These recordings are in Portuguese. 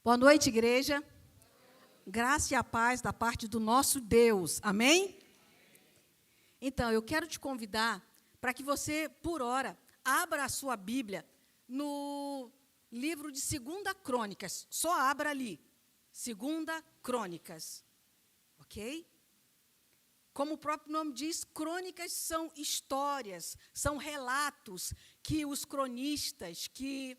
Boa noite, igreja. Graça e a paz da parte do nosso Deus. Amém? Então, eu quero te convidar para que você, por hora, abra a sua Bíblia no livro de 2 Crônicas. Só abra ali. 2 Crônicas. Ok? Como o próprio nome diz, crônicas são histórias, são relatos que os cronistas, que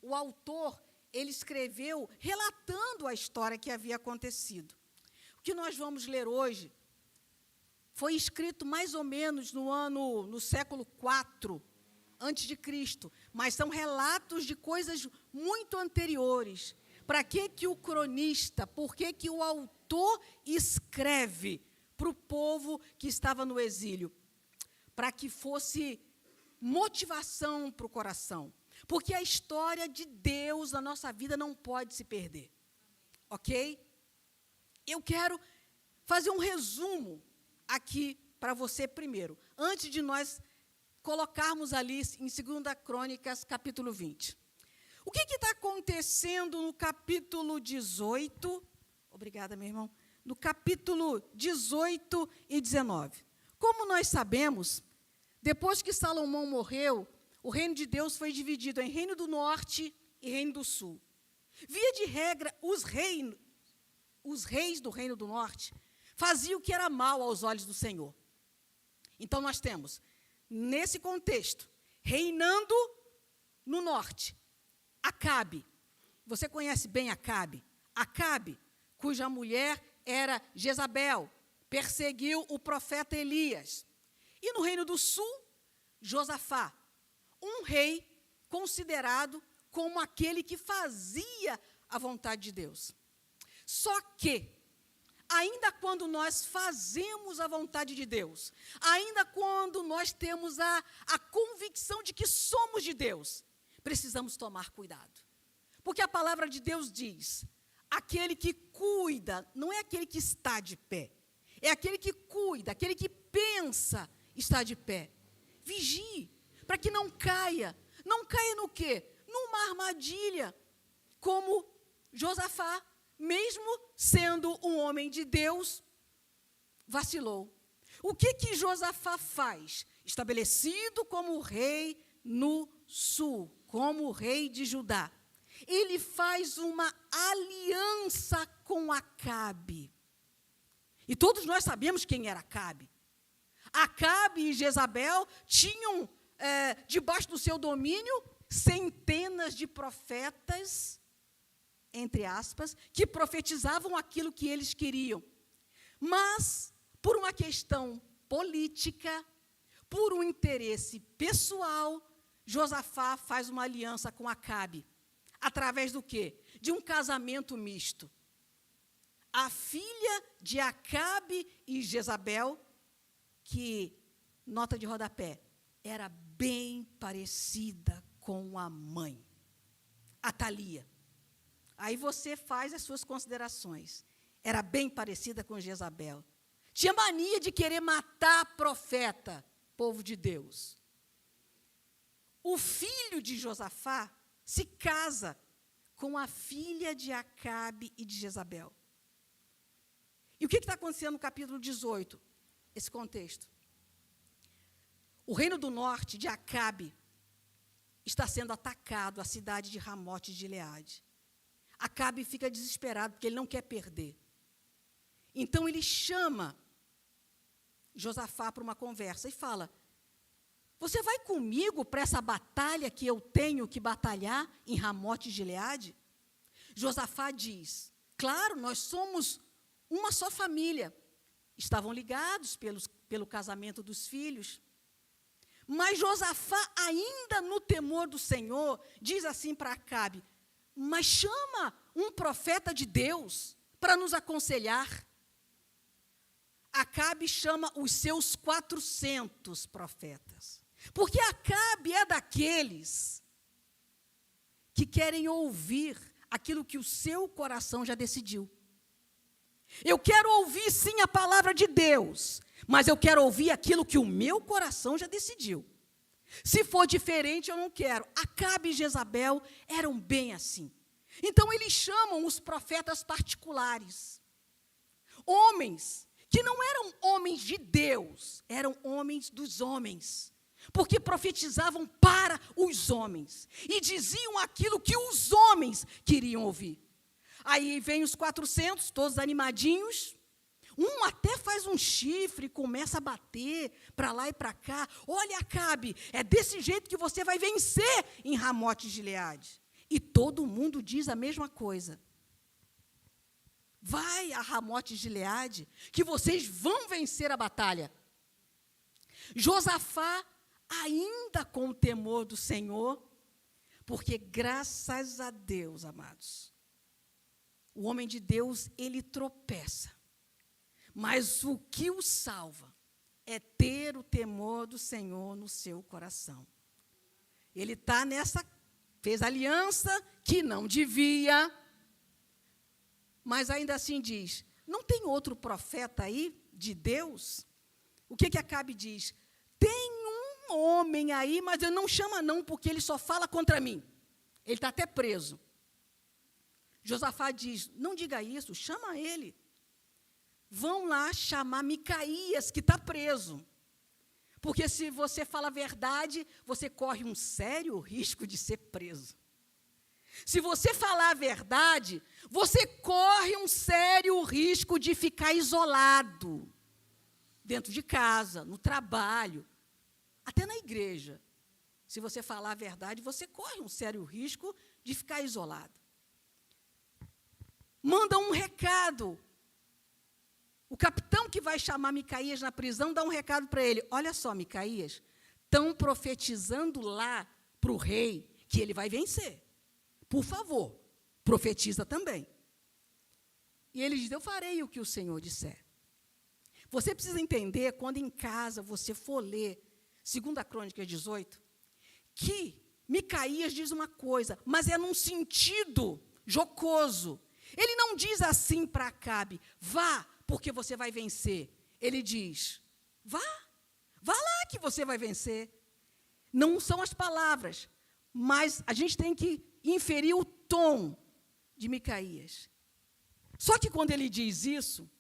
o autor, ele escreveu relatando a história que havia acontecido. O que nós vamos ler hoje foi escrito mais ou menos no século IV antes de Cristo, mas são relatos de coisas muito anteriores. Para que o cronista, por que o autor escreve para o povo que estava no exílio? Para que fosse motivação para o coração. Porque a história de Deus na nossa vida não pode se perder. Ok? Eu quero fazer um resumo aqui para você primeiro, antes de nós colocarmos ali em 2 Crônicas, capítulo 20. O que está acontecendo no capítulo 18? Obrigada, meu irmão. No capítulo 18 e 19. Como nós sabemos, depois que Salomão morreu, o reino de Deus foi dividido em reino do norte e reino do sul. Via de regra, os reis do reino do norte faziam o que era mal aos olhos do Senhor. Então, nós temos, nesse contexto, reinando no norte, Acabe. Você conhece bem Acabe? Acabe, cuja mulher era Jezabel, perseguiu o profeta Elias. E no reino do sul, Josafá, um rei considerado como aquele que fazia a vontade de Deus. Só que, ainda quando nós fazemos a vontade de Deus, ainda quando nós temos a convicção de que somos de Deus, precisamos tomar cuidado. Porque a palavra de Deus diz, aquele que cuida, não é aquele que está de pé, é aquele que cuida, aquele que pensa estar de pé. Vigie, para que não caia. Não caia no quê? Numa armadilha, como Josafá, mesmo sendo um homem de Deus, vacilou. O que Josafá faz? Estabelecido como rei no sul, como rei de Judá. Ele faz uma aliança com Acabe. E todos nós sabemos quem era Acabe. Acabe e Jezabel tinham debaixo do seu domínio centenas de profetas, entre aspas, que profetizavam aquilo que eles queriam. Mas, por uma questão política, por um interesse pessoal, Josafá faz uma aliança com Acabe. Através do quê? De um casamento misto. A filha de Acabe e Jezabel, que, nota de rodapé, era bem parecida com a mãe, Atalia. Aí você faz as suas considerações. Era bem parecida com Jezabel. Tinha mania de querer matar profeta, povo de Deus. O filho de Josafá se casa com a filha de Acabe e de Jezabel. E o que está acontecendo no capítulo 18? Esse contexto. O reino do norte, de Acabe, está sendo atacado, a cidade de Ramote de Gileade. Acabe fica desesperado, porque ele não quer perder. Então, ele chama Josafá para uma conversa e fala, você vai comigo para essa batalha que eu tenho que batalhar em Ramote de Gileade? Josafá diz, claro, nós somos uma só família. Estavam ligados pelo casamento dos filhos. Mas Josafá, ainda no temor do Senhor, diz assim para Acabe, mas chama um profeta de Deus para nos aconselhar. Acabe chama os seus 400 profetas. Porque Acabe é daqueles que querem ouvir aquilo que o seu coração já decidiu. Eu quero ouvir, sim, a palavra de Deus, mas eu quero ouvir aquilo que o meu coração já decidiu. Se for diferente, eu não quero. Acabe e Jezabel eram bem assim. Então, eles chamam os profetas particulares. Homens que não eram homens de Deus, eram homens dos homens. Porque profetizavam para os homens. E diziam aquilo que os homens queriam ouvir. Aí vem os 400, todos animadinhos. Um até faz um chifre, começa a bater para lá e para cá. Olha, Acabe, é desse jeito que você vai vencer em Ramote-Gileade. E todo mundo diz a mesma coisa. Vai a Ramote-Gileade, que vocês vão vencer a batalha. Josafá, ainda com o temor do Senhor, porque graças a Deus, amados, o homem de Deus, ele tropeça. Mas o que o salva é ter o temor do Senhor no seu coração. Ele está nessa, fez aliança que não devia, mas ainda assim diz, não tem outro profeta aí de Deus? O que Acabe diz? Tem um homem aí, mas ele não chama não, porque ele só fala contra mim. Ele está até preso. Josafá diz, não diga isso, chama ele. Vão lá chamar Micaías, que está preso. Porque se você fala a verdade, você corre um sério risco de ser preso. Se você falar a verdade, você corre um sério risco de ficar isolado. Dentro de casa, no trabalho, até na igreja. Se você falar a verdade, você corre um sério risco de ficar isolado. Manda um recado. O capitão que vai chamar Micaías na prisão dá um recado para ele. Olha só, Micaías, estão profetizando lá para o rei que ele vai vencer. Por favor, profetiza também. E ele diz, eu farei o que o Senhor disser. Você precisa entender, quando em casa você for ler 2 Crônicas 18, que Micaías diz uma coisa, mas é num sentido jocoso. Ele não diz assim para Acabe, vá, porque você vai vencer. Ele diz, vá lá que você vai vencer. Não são as palavras, mas a gente tem que inferir o tom de Micaías. Só que quando ele diz isso,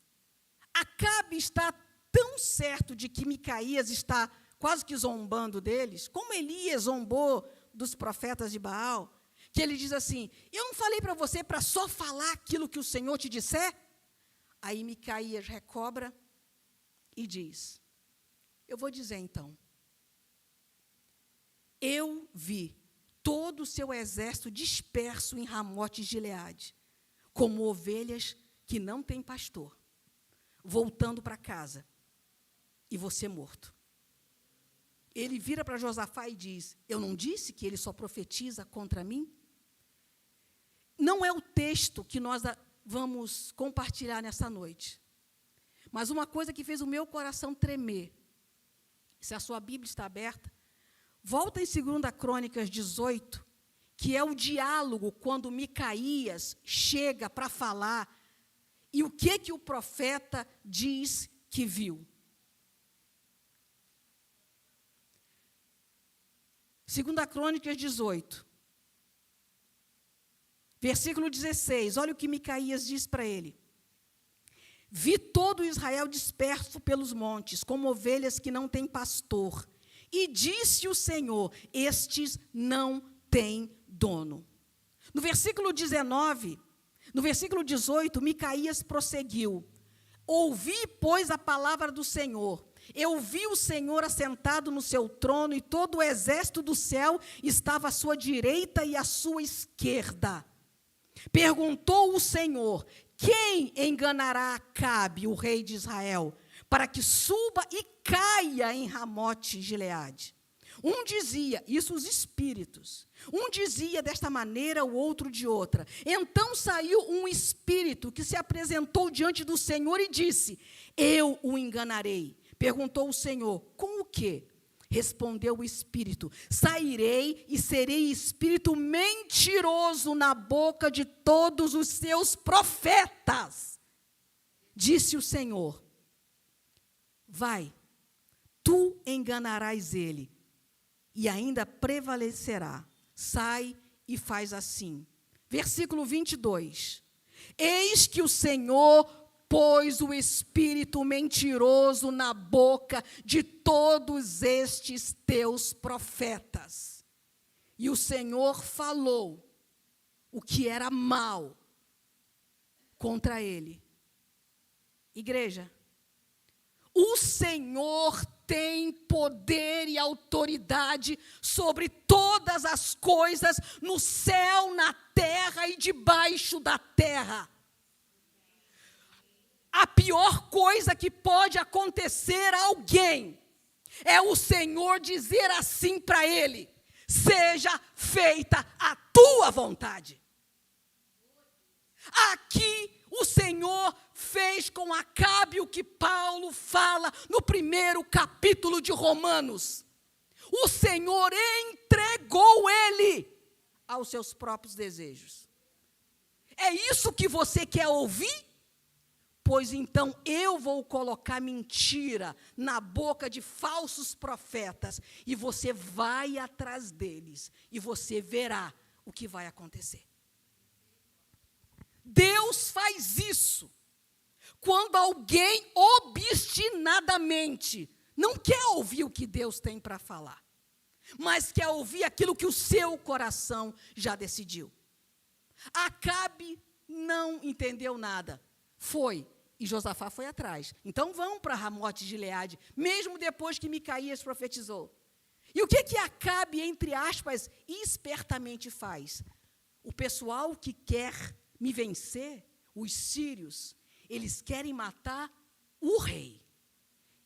Acabe está tão certo de que Micaías está quase que zombando deles, como Elias zombou dos profetas de Baal, que ele diz assim, eu não falei para você para só falar aquilo que o Senhor te disser? Aí Micaías recobra e diz, eu vou dizer então, eu vi todo o seu exército disperso em Ramote-Gileade, como ovelhas que não têm pastor, voltando para casa, e você morto. Ele vira para Josafá e diz, eu não disse que ele só profetiza contra mim? Não é o texto que nós vamos compartilhar nessa noite, mas uma coisa que fez o meu coração tremer, se a sua Bíblia está aberta, volta em 2 Crônicas 18, que é o diálogo quando Micaías chega para falar, e o que o profeta diz que viu. 2 Crônicas 18, versículo 16, olha o que Micaías diz para ele. Vi todo Israel disperso pelos montes, como ovelhas que não têm pastor. E disse o Senhor, estes não têm dono. No versículo 19, no versículo 18, Micaías prosseguiu. Ouvi, pois, a palavra do Senhor. Eu vi o Senhor assentado no seu trono, e todo o exército do céu estava à sua direita e à sua esquerda. Perguntou o Senhor, quem enganará Acabe, o rei de Israel, para que suba e caia em Ramote-Gileade? Um dizia, isso os espíritos, um dizia desta maneira, o outro de outra. Então saiu um espírito que se apresentou diante do Senhor e disse, eu o enganarei. Perguntou o Senhor, com o quê? Respondeu o espírito, sairei e serei espírito mentiroso na boca de todos os seus profetas. Disse o Senhor, vai, tu enganarás ele, e ainda prevalecerá. Sai e faz assim. versículo 22. Eis que o Senhor pôs o espírito mentiroso na boca de todos estes teus profetas. E o Senhor falou o que era mal contra ele. Igreja, o Senhor tem poder e autoridade sobre todas as coisas no céu, na terra e debaixo da terra. A pior coisa que pode acontecer a alguém é o Senhor dizer assim para ele: seja feita a tua vontade. Aqui o Senhor fez com Acabe o que Paulo fala no 1º capítulo de Romanos. O Senhor entregou ele aos seus próprios desejos. É isso que você quer ouvir? Pois então eu vou colocar mentira na boca de falsos profetas e você vai atrás deles e você verá o que vai acontecer. Deus faz isso quando alguém obstinadamente não quer ouvir o que Deus tem para falar, mas quer ouvir aquilo que o seu coração já decidiu. Acabe não entendeu nada. Foi, e Josafá foi atrás. Então vão para Ramote de Gileade, mesmo depois que Micaías profetizou. E o que Acabe, entre aspas, espertamente faz? O pessoal que quer me vencer, os sírios, eles querem matar o rei.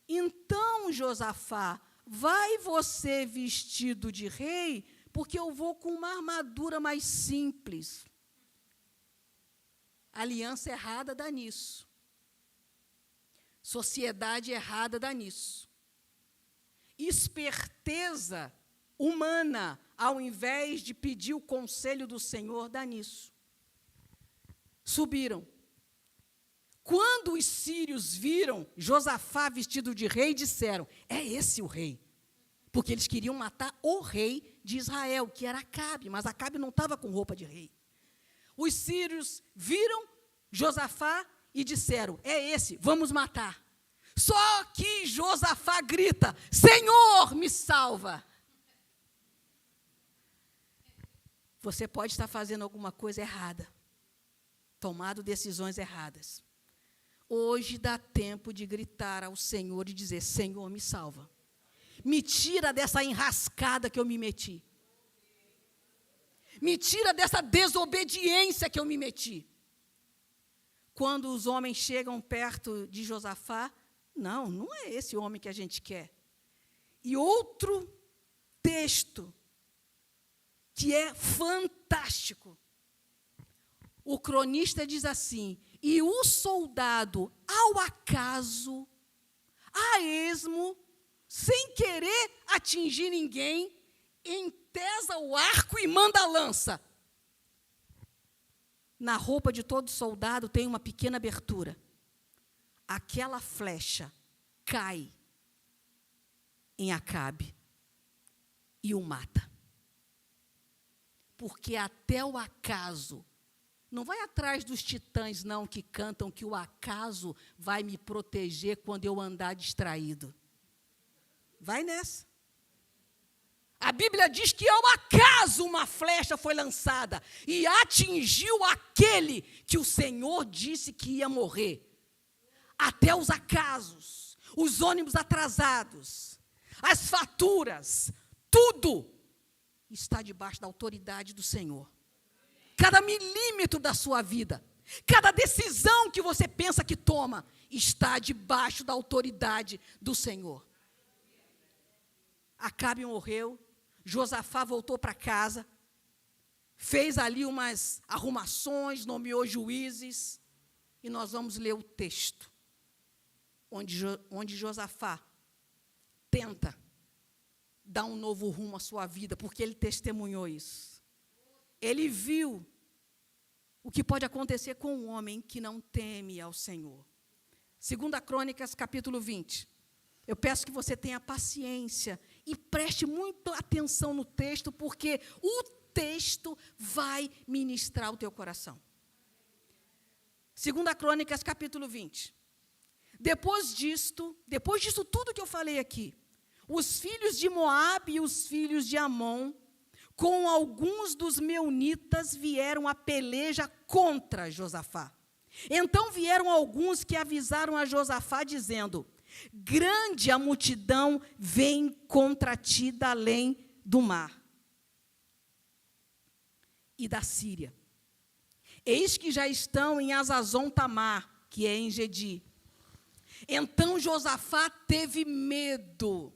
Então, Josafá, vai você vestido de rei, porque eu vou com uma armadura mais simples. Aliança errada dá nisso. Sociedade errada dá nisso. Esperteza humana, ao invés de pedir o conselho do Senhor, dá nisso. Subiram. Quando os sírios viram Josafá vestido de rei, disseram: é esse o rei. Porque eles queriam matar o rei de Israel, que era Acabe, mas Acabe não estava com roupa de rei. Os sírios viram Josafá e disseram: é esse, vamos matar. Só que Josafá grita: Senhor, me salva. Você pode estar fazendo alguma coisa errada, tomado decisões erradas. Hoje dá tempo de gritar ao Senhor e dizer: Senhor, me salva. Me tira dessa enrascada que eu me meti. Me tira dessa desobediência que eu me meti. Quando os homens chegam perto de Josafá, não é esse homem que a gente quer. E outro texto que é fantástico. O cronista diz assim: e o soldado, ao acaso, a esmo, sem querer atingir ninguém, entesa o arco e manda a lança. Na roupa de todo soldado tem uma pequena abertura. Aquela flecha cai em Acabe e o mata. Porque até o acaso, não vai atrás dos titãs, não, que cantam que o acaso vai me proteger quando eu andar distraído. Vai nessa. A Bíblia diz que ao acaso uma flecha foi lançada e atingiu aquele que o Senhor disse que ia morrer. Até os acasos, os ônibus atrasados, as faturas, tudo está debaixo da autoridade do Senhor. Cada milímetro da sua vida, cada decisão que você pensa que toma, está debaixo da autoridade do Senhor. Acabe morreu, Josafá voltou para casa, fez ali umas arrumações, nomeou juízes, e nós vamos ler o texto, onde Josafá tenta dar um novo rumo à sua vida, porque ele testemunhou isso. Ele viu o que pode acontecer com um homem que não teme ao Senhor. 2 Crônicas, capítulo 20. Eu peço que você tenha paciência e preste muita atenção no texto, porque o texto vai ministrar o teu coração. 2 Crônicas, capítulo 20. Depois disto tudo que eu falei aqui, os filhos de Moabe e os filhos de Amon, com alguns dos meunitas, vieram a peleja contra Josafá. Então vieram alguns que avisaram a Josafá, dizendo: grande a multidão vem contra ti da além do mar e da Síria. Eis que já estão em Azazon Tamar, que é em Gedi. Então Josafá teve medo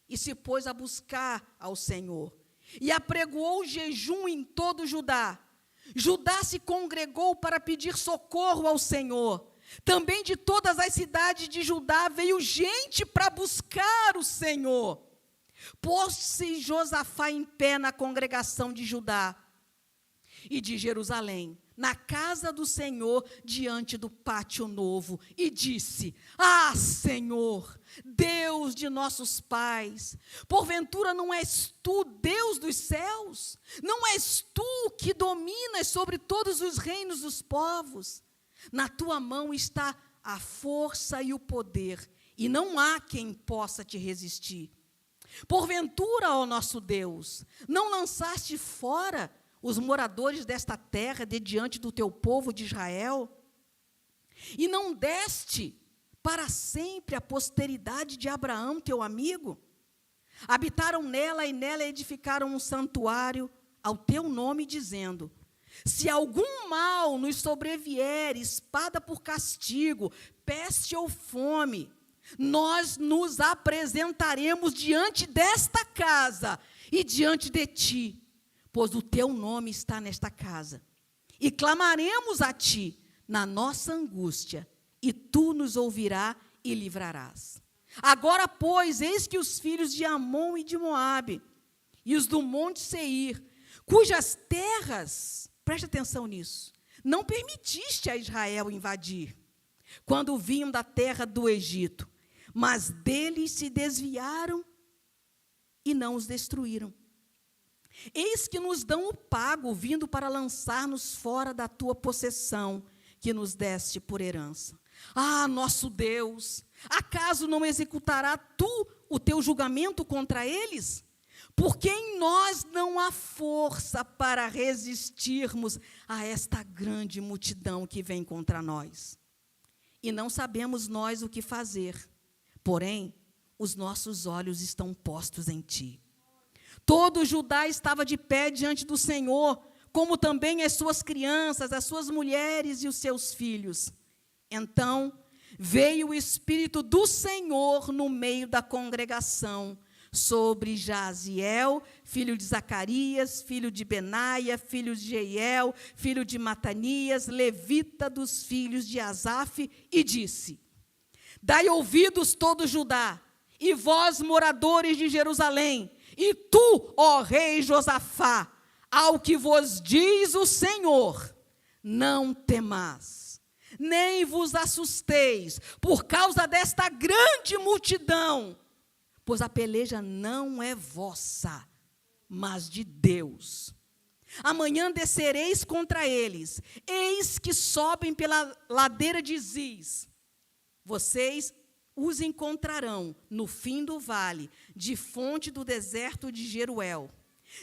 e se pôs a buscar ao Senhor. E apregoou jejum em todo Judá. Judá se congregou para pedir socorro ao Senhor. Também de todas as cidades de Judá veio gente para buscar o Senhor. Pôs-se Josafá em pé na congregação de Judá e de Jerusalém, na casa do Senhor, diante do pátio novo, e disse: ah, Senhor, Deus de nossos pais, porventura não és tu Deus dos céus? Não és tu que dominas sobre todos os reinos dos povos? Na tua mão está a força e o poder, e não há quem possa te resistir. Porventura, ó nosso Deus, não lançaste fora os moradores desta terra de diante do teu povo de Israel? E não deste para sempre a posteridade de Abraão, teu amigo? Habitaram nela e nela edificaram um santuário ao teu nome, dizendo: se algum mal nos sobrevier, espada por castigo, peste ou fome, nós nos apresentaremos diante desta casa e diante de ti, pois o teu nome está nesta casa. E clamaremos a ti na nossa angústia, e tu nos ouvirás e livrarás. Agora, pois, eis que os filhos de Amon e de Moabe, e os do monte Seir, cujas terras, preste atenção nisso, não permitiste a Israel invadir, quando vinham da terra do Egito, mas deles se desviaram e não os destruíram. Eis que nos dão o pago, vindo para lançar-nos fora da tua possessão, que nos deste por herança. Ah, nosso Deus, acaso não executará tu o teu julgamento contra eles? Porque em nós não há força para resistirmos a esta grande multidão que vem contra nós. E não sabemos nós o que fazer, porém, os nossos olhos estão postos em ti. Todo Judá estava de pé diante do Senhor, como também as suas crianças, as suas mulheres e os seus filhos. Então, veio o Espírito do Senhor no meio da congregação, sobre Jaziel, filho de Zacarias, filho de Benaia, filho de Jeiel, filho de Matanias, levita dos filhos de Asaf, e disse: dai ouvidos todo Judá, e vós, moradores de Jerusalém, e tu, ó rei Josafá, ao que vos diz o Senhor, não temais, nem vos assusteis, por causa desta grande multidão, pois a peleja não é vossa, mas de Deus. Amanhã descereis contra eles, eis que sobem pela ladeira de Ziz. Vocês os encontrarão no fim do vale, de fonte do deserto de Jeruel.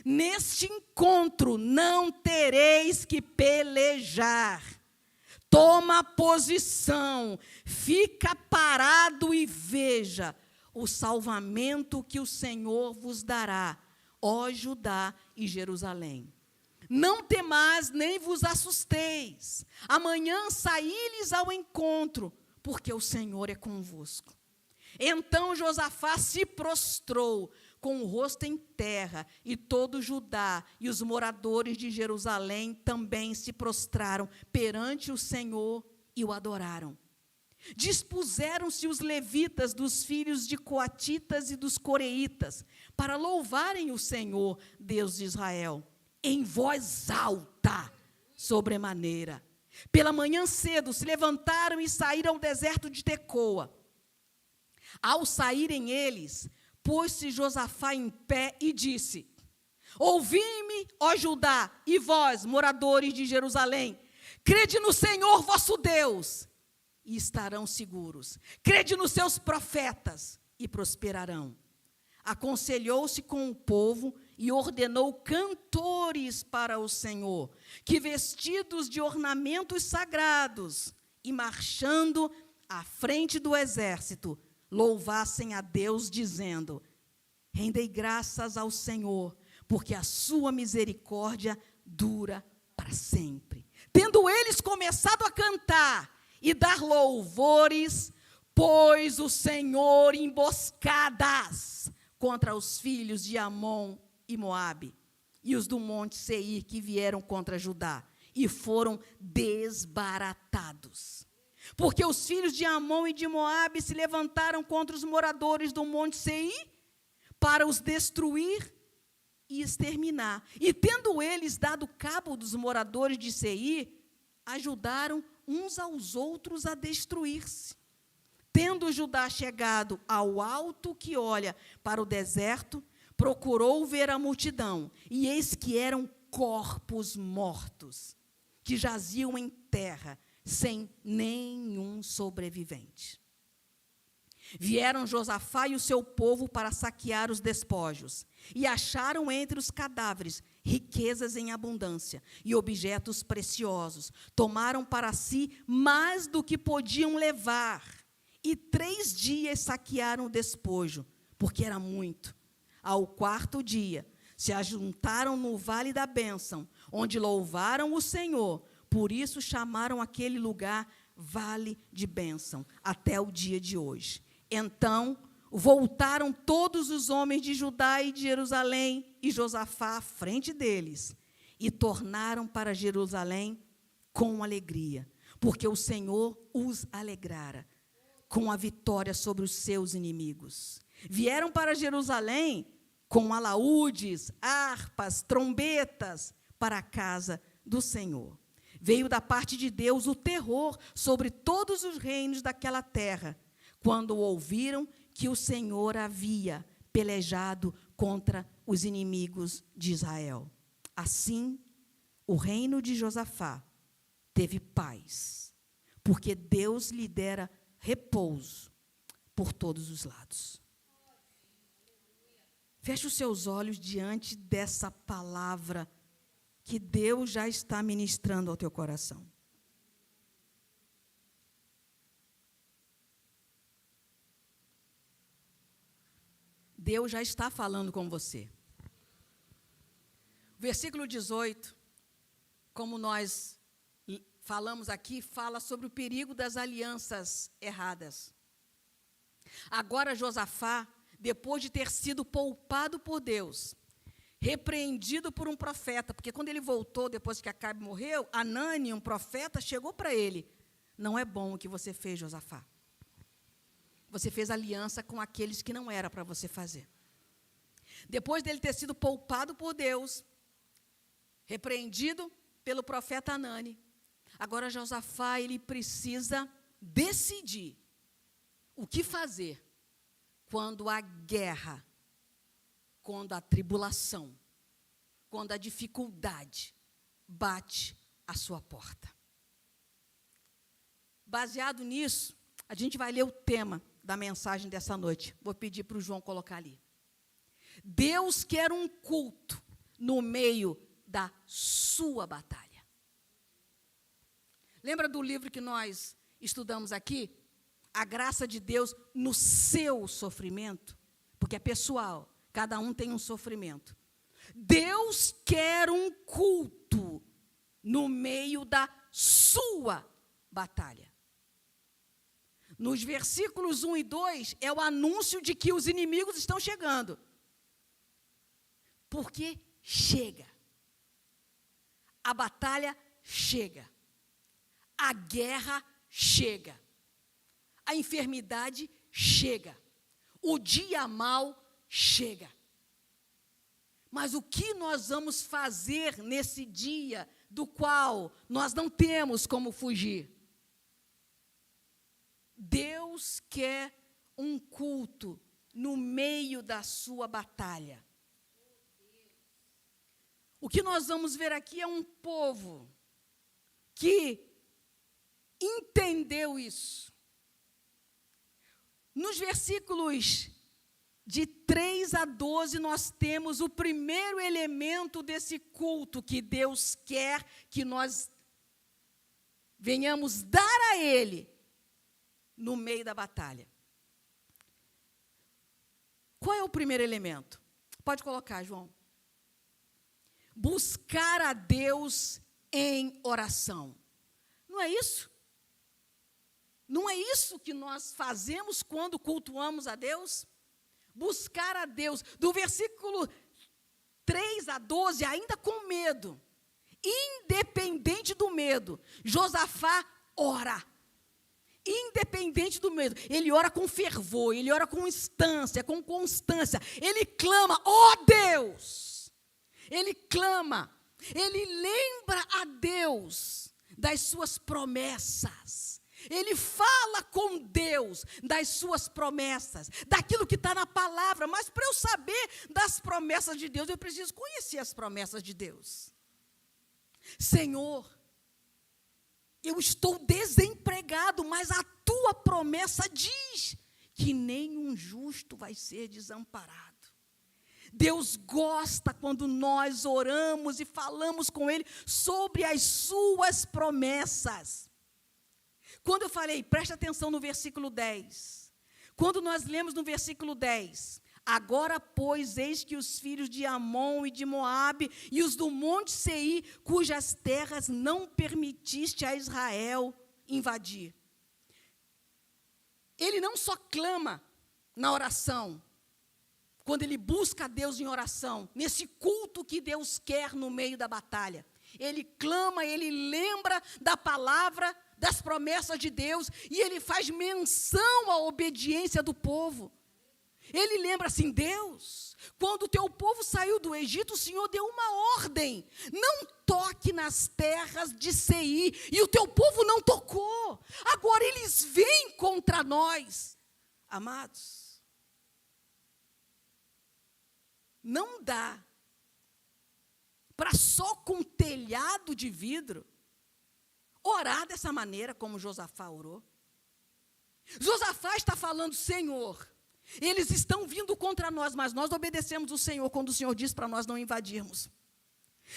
Neste encontro não tereis que pelejar. Toma posição, fica parado e veja o salvamento que o Senhor vos dará, ó Judá e Jerusalém. Não temais, nem vos assusteis. Amanhã saí-lhes ao encontro, porque o Senhor é convosco. Então Josafá se prostrou, com o rosto em terra, e todo Judá e os moradores de Jerusalém também se prostraram perante o Senhor e o adoraram. Dispuseram-se os levitas dos filhos de coatitas e dos coreitas para louvarem o Senhor, Deus de Israel, em voz alta, sobremaneira. Pela manhã cedo se levantaram e saíram ao deserto de Tecoa. Ao saírem eles, pôs-se Josafá em pé e disse: Ouvi-me, ó Judá, e vós, moradores de Jerusalém, crede no Senhor vosso Deus, e estarão seguros. Crede nos seus profetas, e prosperarão. Aconselhou-se com o povo e ordenou cantores para o Senhor, que vestidos de ornamentos sagrados e marchando à frente do exército, louvassem a Deus, dizendo: rendei graças ao Senhor, porque a sua misericórdia dura para sempre. Tendo eles começado a cantar e dar louvores, pôs o Senhor emboscadas contra os filhos de Amon e Moabe, e os do monte Seir que vieram contra Judá, e foram desbaratados. Porque os filhos de Amon e de Moabe se levantaram contra os moradores do monte Seir, para os destruir e exterminar. E tendo eles dado cabo dos moradores de Seir, ajudaram uns aos outros a destruir-se. Tendo Judá chegado ao alto que olha para o deserto, procurou ver a multidão, e eis que eram corpos mortos, que jaziam em terra, sem nenhum sobrevivente. Vieram Josafá e o seu povo para saquear os despojos, e acharam entre os cadáveres riquezas em abundância e objetos preciosos. Tomaram para si mais do que podiam levar, e 3 dias saquearam o despojo, porque era muito. Ao 4º dia, se ajuntaram no Vale da Bênção, onde louvaram o Senhor. Por isso chamaram aquele lugar Vale de Bênção, até o dia de hoje. Então, voltaram todos os homens de Judá e de Jerusalém, e Josafá à frente deles, e tornaram para Jerusalém com alegria, porque o Senhor os alegrara com a vitória sobre os seus inimigos. Vieram para Jerusalém com alaúdes, harpas, trombetas, para a casa do Senhor. Veio da parte de Deus o terror sobre todos os reinos daquela terra, quando ouviram que o Senhor havia pelejado contra os inimigos de Israel. Assim, o reino de Josafá teve paz, porque Deus lhe dera repouso por todos os lados. Feche os seus olhos diante dessa palavra que Deus já está ministrando ao teu coração. Deus já está falando com você. O versículo 18, como nós falamos aqui, fala sobre o perigo das alianças erradas. Agora Josafá, depois de ter sido poupado por Deus, repreendido por um profeta, porque quando ele voltou, depois que Acabe morreu, Anani, um profeta, chegou para ele: não é bom o que você fez, Josafá. Você fez aliança com aqueles que não era para você fazer. Depois dele ter sido poupado por Deus, repreendido pelo profeta Anani, agora Josafá, ele precisa decidir o que fazer quando a guerra, quando a tribulação, quando a dificuldade bate à sua porta. Baseado nisso, a gente vai ler o tema da mensagem dessa noite. Vou pedir para o João colocar ali. Deus quer um culto no meio da sua batalha. Lembra do livro que nós estudamos aqui? A graça de Deus no seu sofrimento? Porque é pessoal, cada um tem um sofrimento. Deus quer um culto no meio da sua batalha. Nos versículos 1 e 2, é o anúncio de que os inimigos estão chegando. Porque chega. A batalha chega. A guerra chega. A enfermidade chega. O dia mau chega. Mas o que nós vamos fazer nesse dia do qual nós não temos como fugir? Deus quer um culto no meio da sua batalha. o que nós vamos ver aqui é um povo que entendeu isso. Nos versículos de 3 a 12, nós temos o primeiro elemento desse culto que Deus quer que nós venhamos dar a Ele no meio da batalha. Qual é o primeiro elemento? Pode colocar, João. Buscar a Deus em oração. Não é isso? Não é isso que nós fazemos quando cultuamos a Deus? Buscar a Deus. Do versículo 3 a 12, ainda com medo. Independente do medo, Josafá ora. Independente do medo, ele ora com fervor, ele ora com instância, com constância. Ele clama, ó Deus! Ele clama, ele lembra a Deus das suas promessas. Ele fala com Deus das suas promessas, daquilo que está na palavra. Mas para eu saber das promessas de Deus, eu preciso conhecer as promessas de Deus. Senhor, eu estou desempregado, mas a tua promessa diz que nenhum justo vai ser desamparado. Deus gosta quando nós oramos e falamos com Ele sobre as suas promessas. Quando eu falei, presta atenção no versículo 10. Quando nós lemos no versículo 10, agora, pois, eis que os filhos de Amon e de Moabe e os do monte Seir, cujas terras não permitiste a Israel invadir. Ele não só clama na oração, quando ele busca a Deus em oração, nesse culto que Deus quer no meio da batalha. Ele clama, ele lembra da palavra, das promessas de Deus, e ele faz menção à obediência do povo. Ele lembra assim, Deus, quando o teu povo saiu do Egito, o Senhor deu uma ordem, não toque nas terras de Seir, e o teu povo não tocou, agora eles vêm contra nós. Amados, não dá para só com telhado de vidro orar dessa maneira como Josafá orou. Josafá está falando, Senhor, eles estão vindo contra nós, mas nós obedecemos o Senhor quando o Senhor diz para nós não invadirmos.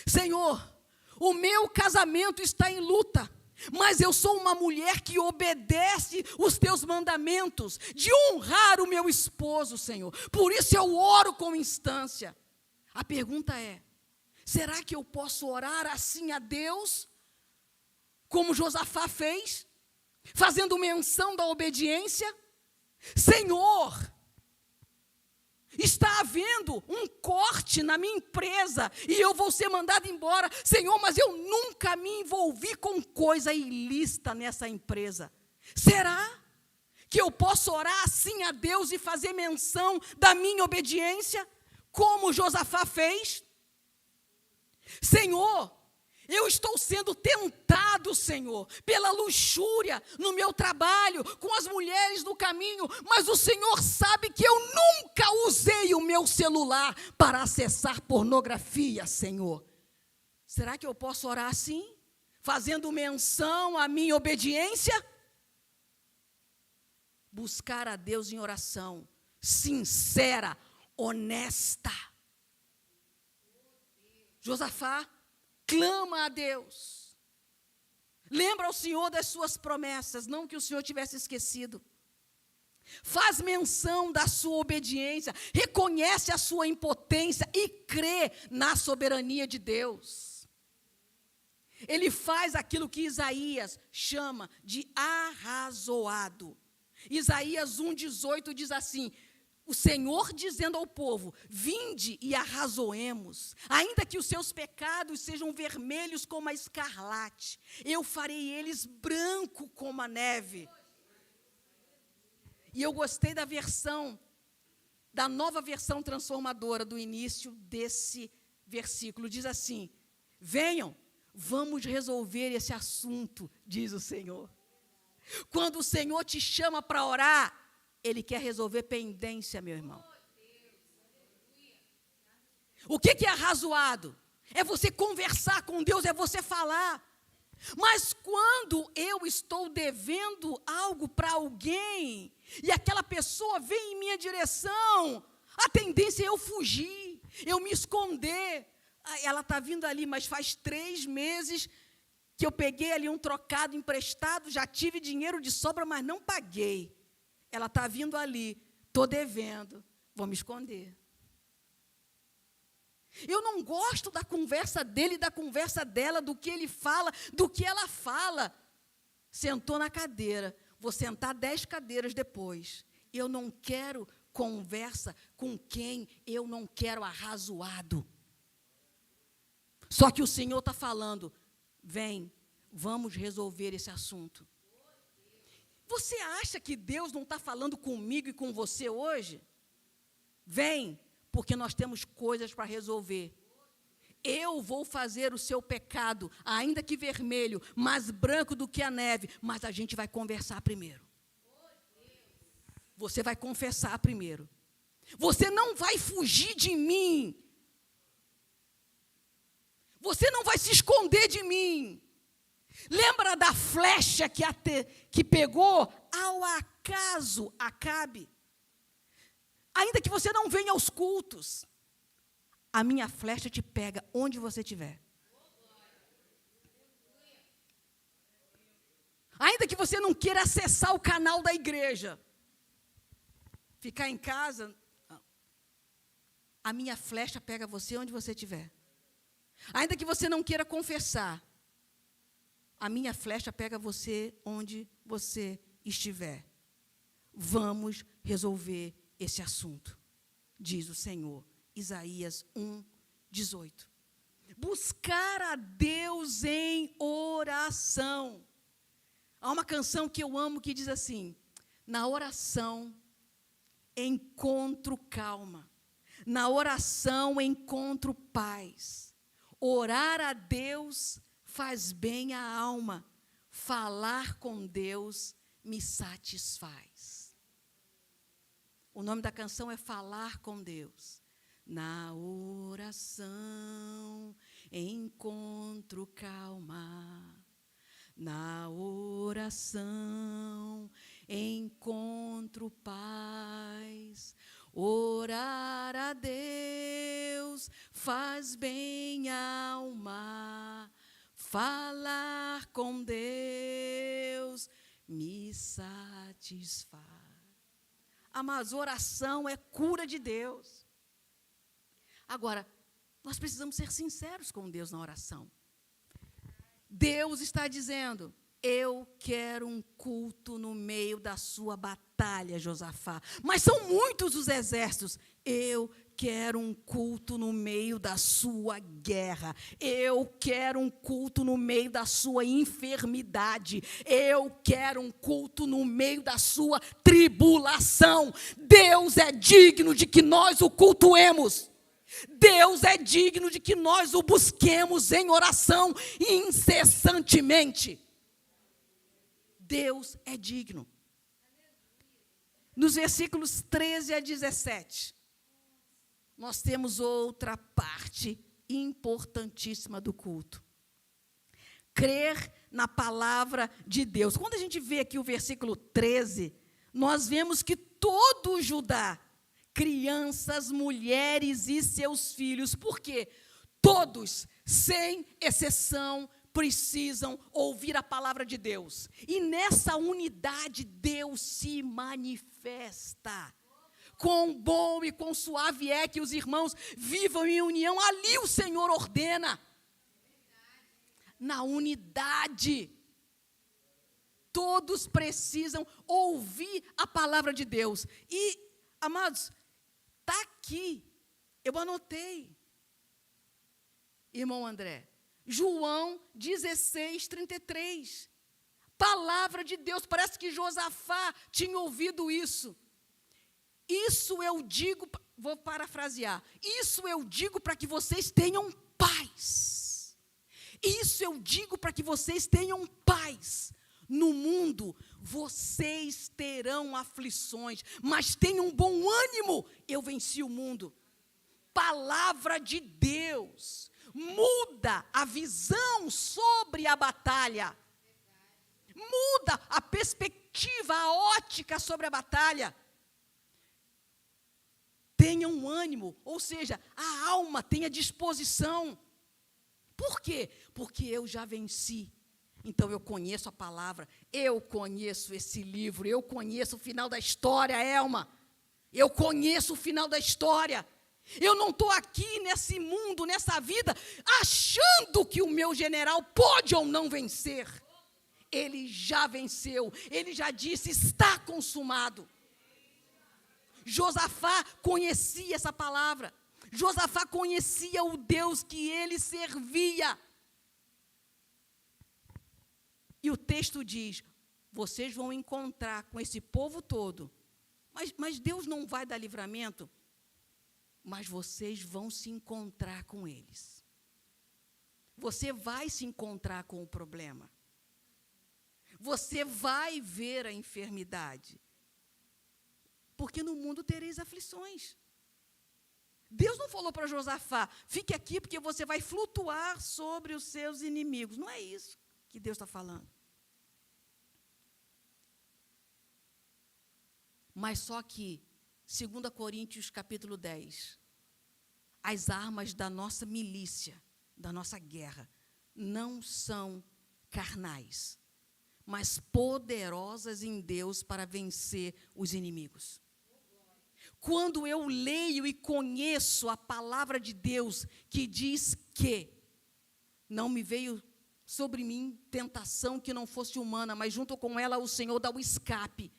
Senhor, o meu casamento está em luta, mas eu sou uma mulher que obedece os teus mandamentos, de honrar o meu esposo, Senhor. Por isso eu oro com instância. A pergunta é, será que eu posso orar assim a Deus, como Josafá fez, fazendo menção da obediência? Senhor, está havendo um corte na minha empresa e eu vou ser mandado embora. Senhor, mas eu nunca me envolvi com coisa ilícita nessa empresa. Será que eu posso orar assim a Deus e fazer menção da minha obediência, como Josafá fez? Senhor, eu estou sendo tentado, Senhor, pela luxúria no meu trabalho, com as mulheres no caminho, mas o Senhor sabe que eu nunca usei o meu celular para acessar pornografia, Senhor. Será que eu posso orar assim, fazendo menção à minha obediência? Buscar a Deus em oração, sincera, honesta. Josafá clama a Deus, lembra ao Senhor das suas promessas, não que o Senhor tivesse esquecido, faz menção da sua obediência, reconhece a sua impotência e crê na soberania de Deus. Ele faz aquilo que Isaías chama de arrazoado. Isaías 1,18 diz assim, o Senhor dizendo ao povo, vinde e arrazoemos, ainda que os seus pecados sejam vermelhos como a escarlate, eu farei eles branco como a neve. E eu gostei da nova versão transformadora do início desse versículo, diz assim, venham, vamos resolver esse assunto, diz o Senhor. Quando o Senhor te chama para orar, Ele quer resolver pendência, meu irmão. O que é arrazoado? é você conversar com Deus, é você falar. Mas quando eu estou devendo algo para alguém, e aquela pessoa vem em minha direção, a tendência é eu fugir, eu me esconder. Ela está vindo ali, mas faz 3 meses que eu peguei ali um trocado emprestado, já tive dinheiro de sobra, mas não paguei. Ela está vindo ali, estou devendo, vou me esconder. Eu não gosto da conversa dele, da conversa dela, do que ele fala, do que ela fala. Sentou na cadeira, vou sentar 10 cadeiras depois. Eu não quero conversa com quem eu não quero arrazoado. Só que o Senhor está falando, vem, vamos resolver esse assunto. Você acha que Deus não está falando comigo e com você hoje? Vem, porque nós temos coisas para resolver. Eu vou fazer o seu pecado, ainda que vermelho, mais branco do que a neve, mas a gente vai conversar primeiro. Você vai confessar primeiro. Você não vai fugir de mim. Você não vai se esconder de mim. Lembra da flecha que pegou ao acaso Acabe? Ainda que você não venha aos cultos, a minha flecha te pega onde você estiver. Ainda que você não queira acessar o canal da igreja, ficar em casa, a minha flecha pega você onde você estiver. Ainda que você não queira confessar, a minha flecha pega você onde você estiver. Vamos resolver esse assunto, diz o Senhor. Isaías 1:18. Buscar a Deus em oração. Há uma canção que eu amo que diz assim: na oração encontro calma, na oração encontro paz. Orar a Deus faz bem à alma, falar com Deus me satisfaz. O nome da canção é Falar com Deus. Na oração encontro calma, na oração encontro paz. Orar a Deus faz bem à alma, falar com Deus me satisfaz. Mas oração é cura de Deus. Agora, nós precisamos ser sinceros com Deus na oração. Deus está dizendo, eu quero um culto no meio da sua batalha, Josafá. Mas são muitos os exércitos. Eu quero um culto no meio da sua guerra. Eu quero um culto no meio da sua enfermidade. Eu quero um culto no meio da sua tribulação. Deus é digno de que nós o cultuemos. Deus é digno de que nós o busquemos em oração incessantemente. Deus é digno. Nos versículos 13 a 17, nós temos outra parte importantíssima do culto. Crer na palavra de Deus. Quando a gente vê aqui o versículo 13, nós vemos que todo Judá, crianças, mulheres e seus filhos, porque todos, sem exceção, precisam ouvir a palavra de Deus. E nessa unidade Deus se manifesta. Quão bom e quão suave é que os irmãos vivam em união, ali o Senhor ordena. Na unidade. Todos precisam ouvir a palavra de Deus. E, amados, está aqui, eu anotei, irmão André, João 16:33, palavra de Deus. Parece que Josafá tinha ouvido isso. Isso eu digo, vou parafrasear, isso eu digo para que vocês tenham paz. Isso eu digo para que vocês tenham paz. No mundo, vocês terão aflições, mas tenham bom ânimo, eu venci o mundo. Palavra de Deus. muda a visão sobre a batalha. Muda a perspectiva, a ótica sobre a batalha. Tenha um ânimo, ou seja, a alma tenha disposição. Por quê? Porque eu já venci. Então, eu conheço a palavra, eu conheço esse livro, eu conheço o final da história, Elma. Eu conheço o final da história. Eu não estou aqui nesse mundo, nessa vida, achando que o meu general pode ou não vencer. Ele já venceu, ele já disse, está consumado. Josafá conhecia essa palavra. Josafá conhecia o Deus que ele servia. E o texto diz, vocês vão encontrar com esse povo todo, mas Deus não vai dar livramento, mas vocês vão se encontrar com eles. Você vai se encontrar com o problema. Você vai ver a enfermidade. Porque no mundo tereis aflições. Deus não falou para Josafá, fique aqui porque você vai flutuar sobre os seus inimigos. Não é isso que Deus está falando. Mas só que, 2 Coríntios capítulo 10, as armas da nossa milícia, da nossa guerra, não são carnais, mas poderosas em Deus para vencer os inimigos. Quando eu leio e conheço a palavra de Deus, que diz que não me veio sobre mim tentação que não fosse humana, mas junto com ela o Senhor dá o escape,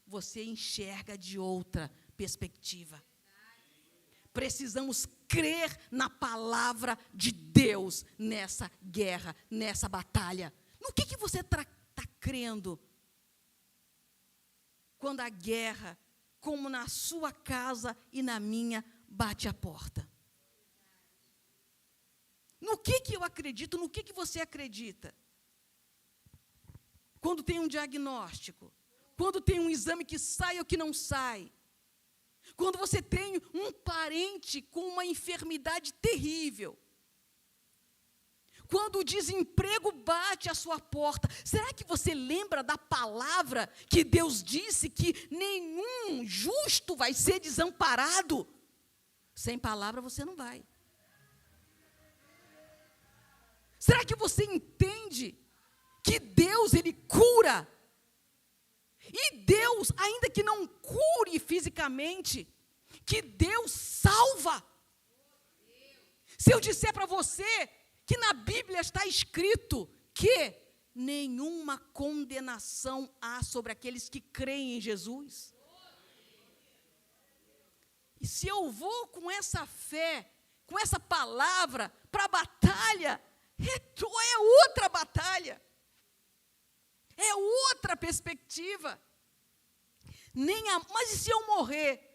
você enxerga de outra perspectiva. Precisamos crer na palavra de Deus nessa guerra, nessa batalha. No que você está crendo? Quando a guerra, como na sua casa e na minha, bate a porta. No que eu acredito? No que você acredita? Quando tem um diagnóstico, quando tem um exame que sai ou que não sai, quando você tem um parente com uma enfermidade terrível, quando o desemprego bate à sua porta, será que você lembra da palavra que Deus disse que nenhum justo vai ser desamparado? Sem palavra você não vai. Será que você entende que Deus, Ele cura? E Deus, ainda que não cure fisicamente, que Deus salva. Se eu disser para você que na Bíblia está escrito que nenhuma condenação há sobre aqueles que creem em Jesus. E se eu vou com essa fé, com essa palavra para a batalha, é outra batalha. É outra perspectiva. Mas e se eu morrer?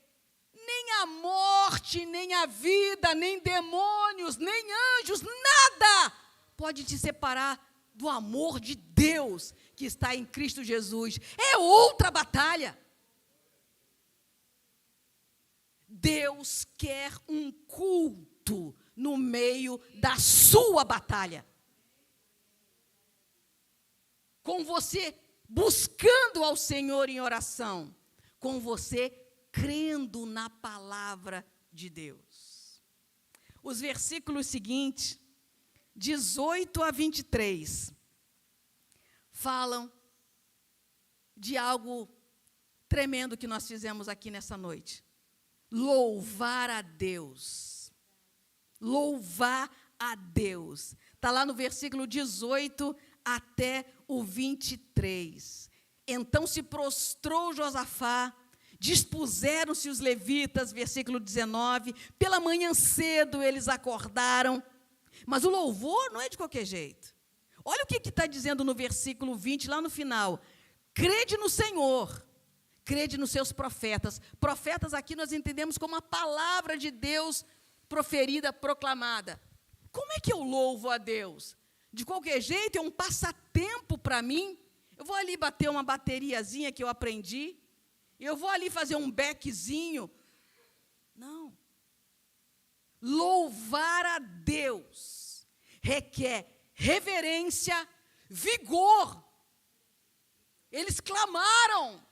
Nem a morte, nem a vida, nem demônios, nem anjos, nada pode te separar do amor de Deus que está em Cristo Jesus. É outra batalha. Deus quer um culto no meio da sua batalha. Com você buscando ao Senhor em oração, com você crendo na palavra de Deus. Os versículos seguintes, 18 a 23, falam de algo tremendo que nós fizemos aqui nessa noite. Louvar a Deus. Louvar a Deus. Está lá no versículo 18 até o 23. Então se prostrou Josafá, dispuseram-se os levitas, versículo 19, pela manhã cedo eles acordaram, mas o louvor não é de qualquer jeito. Olha o que está dizendo no versículo 20, lá no final. Crede no Senhor, crede nos seus profetas. Profetas aqui nós entendemos como a palavra de Deus proferida, proclamada. Como é que eu louvo a Deus? De qualquer jeito, é um passatempo para mim. Eu vou ali bater uma bateriazinha que eu aprendi. Eu vou ali fazer um beckzinho. Não. louvar a Deus requer reverência, vigor. Eles clamaram,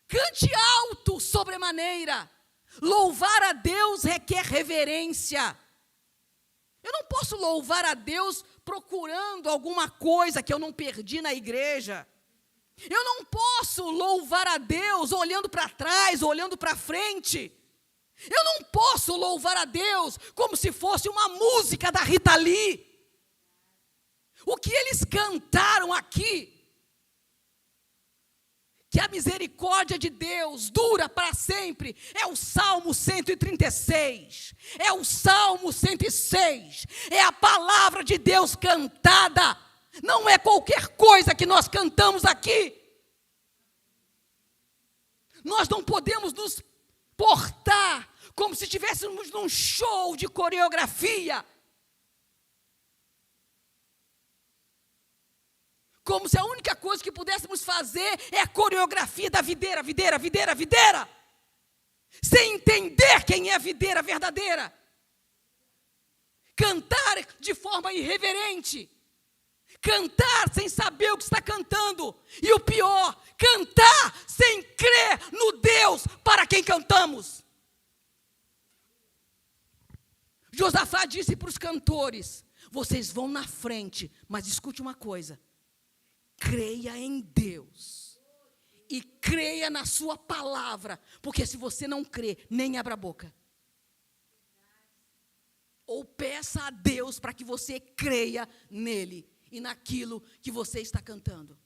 cante alto sobremaneira. Louvar a Deus requer reverência. Eu não posso louvar a Deus procurando alguma coisa que eu não perdi na igreja. Eu não posso louvar a Deus olhando para trás, olhando para frente. Eu não posso louvar a Deus como se fosse uma música da Rita Lee. O que eles cantaram aqui, que a misericórdia de Deus dura para sempre, é o Salmo 136, é o Salmo 106, é a palavra de Deus cantada, não é qualquer coisa que nós cantamos aqui. Nós não podemos nos portar como se estivéssemos num show de coreografia, como se a única coisa que pudéssemos fazer é a coreografia da videira, videira, videira, videira, sem entender quem é a videira verdadeira. Cantar de forma irreverente, cantar sem saber o que está cantando, e o pior, cantar sem crer no Deus para quem cantamos. Josafá disse para os cantores: vocês vão na frente, mas escute uma coisa, creia em Deus e creia na sua palavra, porque se você não crê, nem abra a boca. Ou peça a Deus para que você creia nele e naquilo que você está cantando.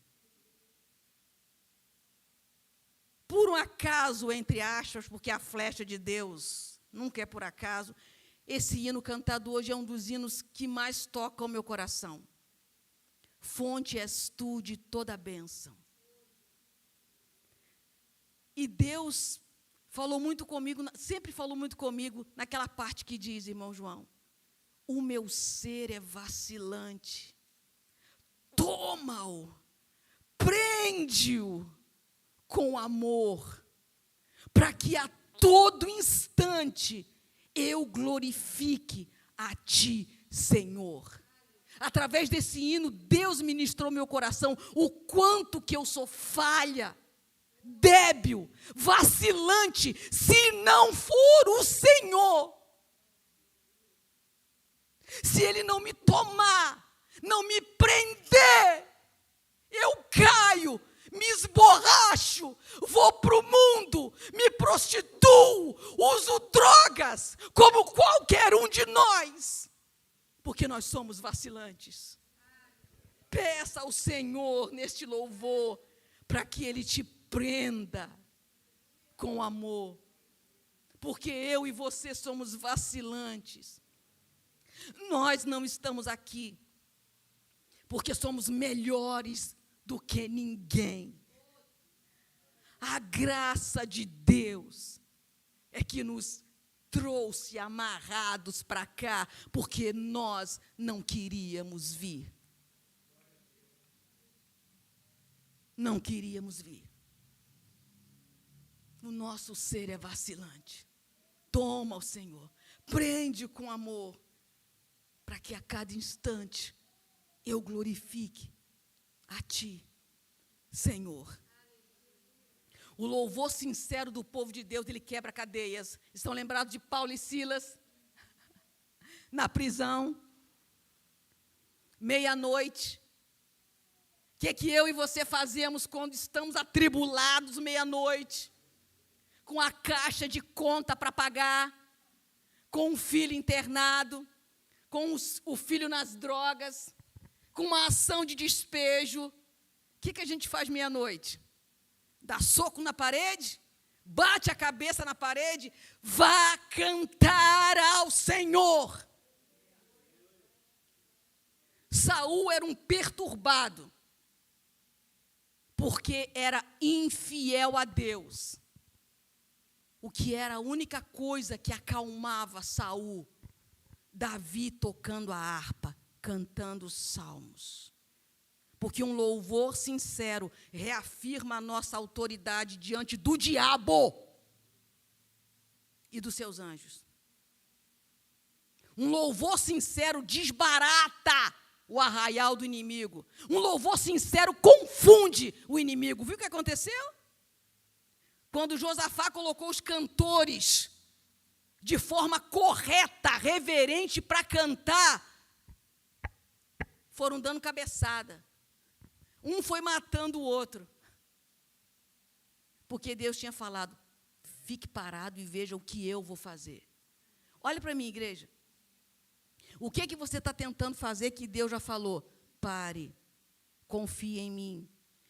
Por um acaso, entre aspas, porque a flecha de Deus nunca é por acaso, esse hino cantado hoje é um dos hinos que mais toca o meu coração. Fonte és tu de toda a bênção. E Deus falou muito comigo, sempre falou muito comigo, naquela parte que diz, irmão João, o meu ser é vacilante, toma-o, prende-o com amor, para que a todo instante eu glorifique a ti, Senhor. Através desse hino, Deus ministrou meu coração o quanto que eu sou falha, débil, vacilante, se não for o Senhor. Se Ele não me tomar, não me prender, eu caio, me esborracho, vou para o mundo, me prostituo, uso drogas, como qualquer um de nós. Porque nós somos vacilantes. Peça ao Senhor neste louvor, para que Ele te prenda com amor. Porque eu e você somos vacilantes. Nós não estamos aqui porque somos melhores do que ninguém. A graça de Deus é que nos trouxe amarrados para cá, porque nós não queríamos vir. Não queríamos vir. O nosso ser é vacilante. Toma o Senhor, prende com amor, para que a cada instante eu glorifique a Ti, Senhor. O louvor sincero do povo de Deus, ele quebra cadeias. Estão lembrados de Paulo e Silas? Na prisão. Meia-noite. O que eu e você fazemos quando estamos atribulados meia-noite? Com a caixa de conta para pagar, com um filho internado, com o filho nas drogas, com uma ação de despejo. O que a gente faz meia-noite? Dá soco na parede, bate a cabeça na parede, vá cantar ao Senhor. Saul era um perturbado, porque era infiel a Deus. O que era a única coisa que acalmava Saul? Davi tocando a harpa, cantando os salmos. Porque um louvor sincero reafirma a nossa autoridade diante do diabo e dos seus anjos. Um louvor sincero desbarata o arraial do inimigo. Um louvor sincero confunde o inimigo. Viu o que aconteceu? Quando Josafá colocou os cantores de forma correta, reverente para cantar, foram dando cabeçada. Um foi matando o outro. Porque Deus tinha falado, fique parado e veja o que eu vou fazer. Olha para mim, igreja. O que você está tentando fazer que Deus já falou? Pare, confie em mim.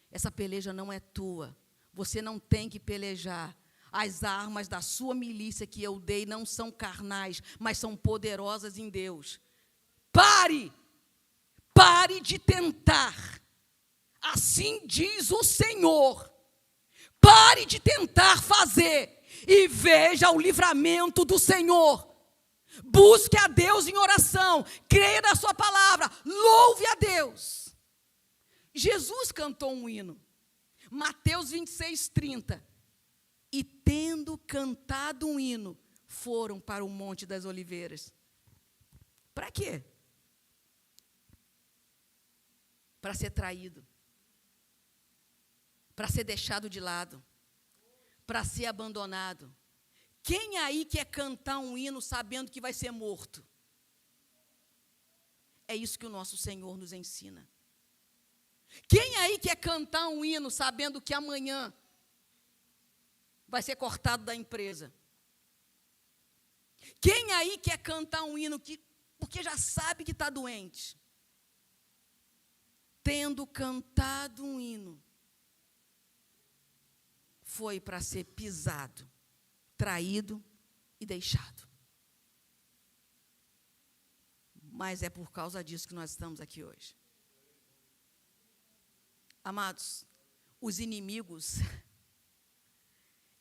Essa peleja não é tua. Você não tem que pelejar. As armas da sua milícia que eu dei não são carnais, mas são poderosas em Deus. Pare! Pare de tentar. Assim diz o Senhor. Pare de tentar fazer e veja o livramento do Senhor. Busque a Deus em oração, creia na sua palavra, louve a Deus. Jesus cantou um hino, Mateus 26:30. E tendo cantado um hino, foram para o Monte das Oliveiras. Para quê? Para ser traído, para ser deixado de lado, para ser abandonado. Quem aí quer cantar um hino sabendo que vai ser morto? É isso que o nosso Senhor nos ensina. Quem aí quer cantar um hino sabendo que amanhã vai ser cortado da empresa? Quem aí quer cantar um hino porque já sabe que está doente? Tendo cantado um hino, foi para ser pisado, traído e deixado. Mas é por causa disso que nós estamos aqui hoje. Amados, os inimigos,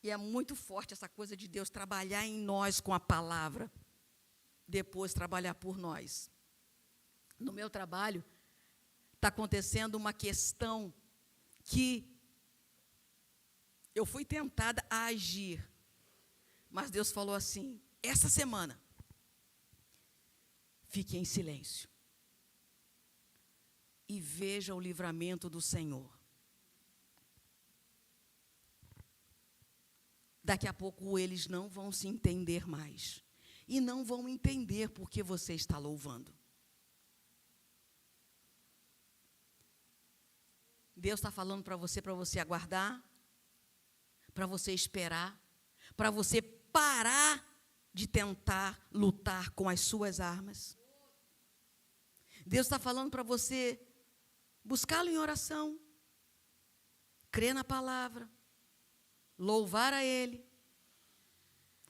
e é muito forte essa coisa de Deus trabalhar em nós com a palavra, depois trabalhar por nós. No meu trabalho, está acontecendo uma questão que eu fui tentada a agir, mas Deus falou assim, essa semana, fique em silêncio e veja o livramento do Senhor. Daqui a pouco eles não vão se entender mais, e não vão entender porque você está louvando. Deus está falando para você aguardar, para você esperar, para você parar de tentar lutar com as suas armas. Deus está falando para você buscá-lo em oração, crer na palavra, louvar a Ele.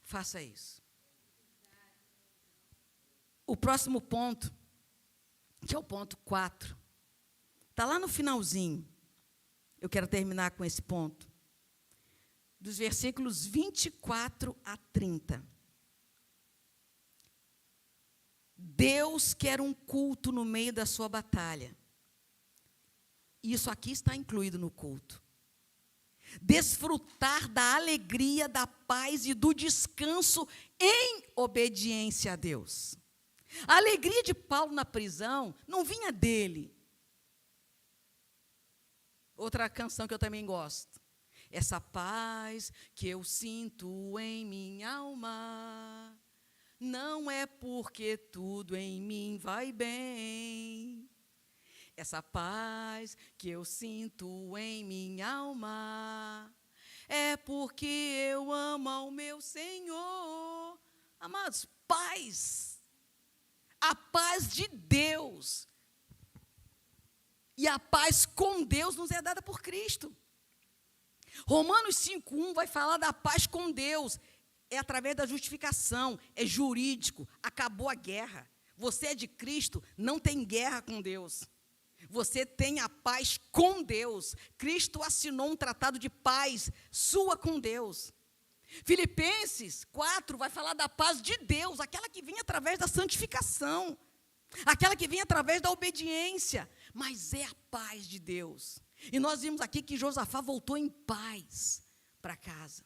Faça isso. O próximo ponto, que é o ponto 4, está lá no finalzinho. Eu quero terminar com esse ponto. Dos versículos 24 a 30. Deus quer um culto no meio da sua batalha. Isso aqui está incluído no culto. Desfrutar da alegria, da paz e do descanso em obediência a Deus. A alegria de Paulo na prisão não vinha dele. Outra canção que eu também gosto. Essa paz que eu sinto em minha alma, não é porque tudo em mim vai bem. Essa paz que eu sinto em minha alma, é porque eu amo ao meu Senhor. Amados, paz. A paz de Deus. E a paz com Deus nos é dada por Cristo. Romanos 5:1 vai falar da paz com Deus. É através da justificação, é jurídico, acabou a guerra. Você é de Cristo, não tem guerra com Deus. Você tem a paz com Deus. Cristo assinou um tratado de paz sua com Deus. Filipenses 4 vai falar da paz de Deus, aquela que vem através da santificação, aquela que vem através da obediência, mas é a paz de Deus. E nós vimos aqui que Josafá voltou em paz para casa.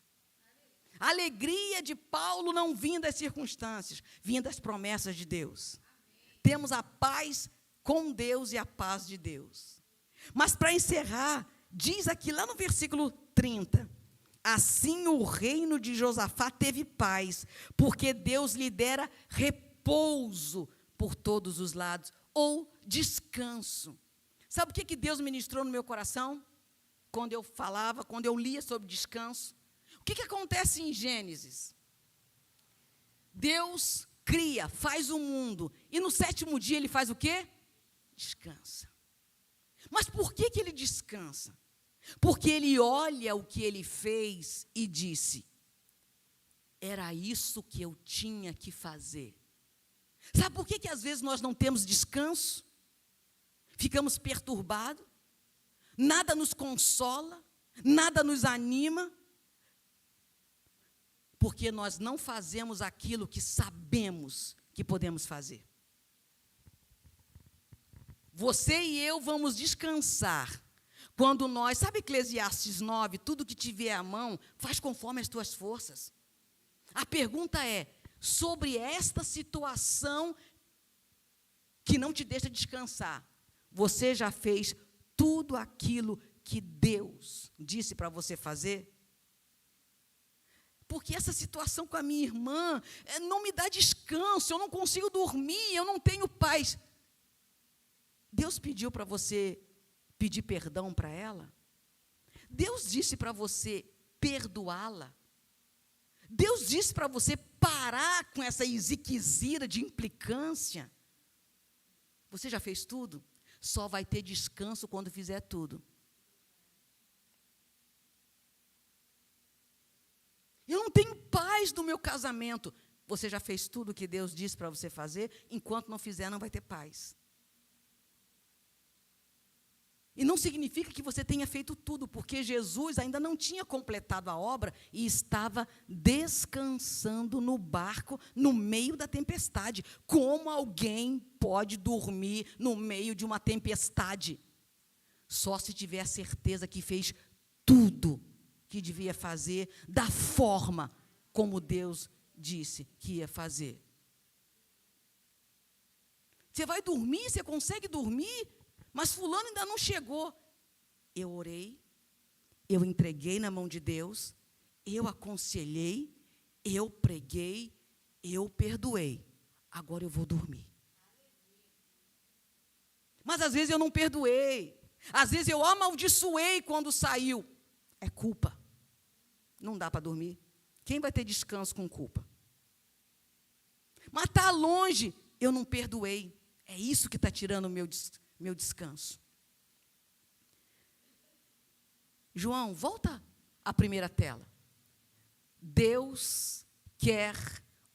A alegria de Paulo não vinha das circunstâncias, vinha das promessas de Deus. Temos a paz com Deus e a paz de Deus. Mas para encerrar, diz aqui lá no versículo 30, assim o reino de Josafá teve paz, porque Deus lhe dera repouso por todos os lados, ou descanso. Sabe o que Deus ministrou no meu coração? Quando eu falava, quando eu lia sobre descanso. O que acontece em Gênesis? Deus cria, faz o mundo, e no 7º dia ele faz o quê? Descansa. Mas por que ele descansa? Porque ele olha o que ele fez e disse, era isso que eu tinha que fazer. Sabe por que às vezes nós não temos descanso? Ficamos perturbados, nada nos consola, nada nos anima, porque nós não fazemos aquilo que sabemos que podemos fazer. Você e eu vamos descansar quando nós, sabe Eclesiastes 9, tudo que tiver à mão, faz conforme as tuas forças. A pergunta é, sobre esta situação que não te deixa descansar, você já fez tudo aquilo que Deus disse para você fazer? Porque essa situação com a minha irmã não me dá descanso, eu não consigo dormir, eu não tenho paz. Deus pediu para você pedir perdão para ela? Deus disse para você perdoá-la? Deus disse para você parar com essa ziquezira de implicância? Você já fez tudo? Só vai ter descanso quando fizer tudo. Eu não tenho paz no meu casamento. Você já fez tudo o que Deus disse para você fazer? Enquanto não fizer, não vai ter paz. E não significa que você tenha feito tudo, porque Jesus ainda não tinha completado a obra e estava descansando no barco no meio da tempestade. Como alguém pode dormir no meio de uma tempestade? Só se tiver a certeza que fez tudo que devia fazer, da forma como Deus disse que ia fazer. Você vai dormir, você consegue dormir? Mas fulano ainda não chegou. Eu orei, eu entreguei na mão de Deus, eu aconselhei, eu preguei, eu perdoei. Agora eu vou dormir. Mas às vezes eu não perdoei. Às vezes eu amaldiçoei quando saiu. É culpa. Não dá para dormir. Quem vai ter descanso com culpa? Mas está longe, eu não perdoei. É isso que está tirando o meu descanso. João, volta à primeira tela. Deus quer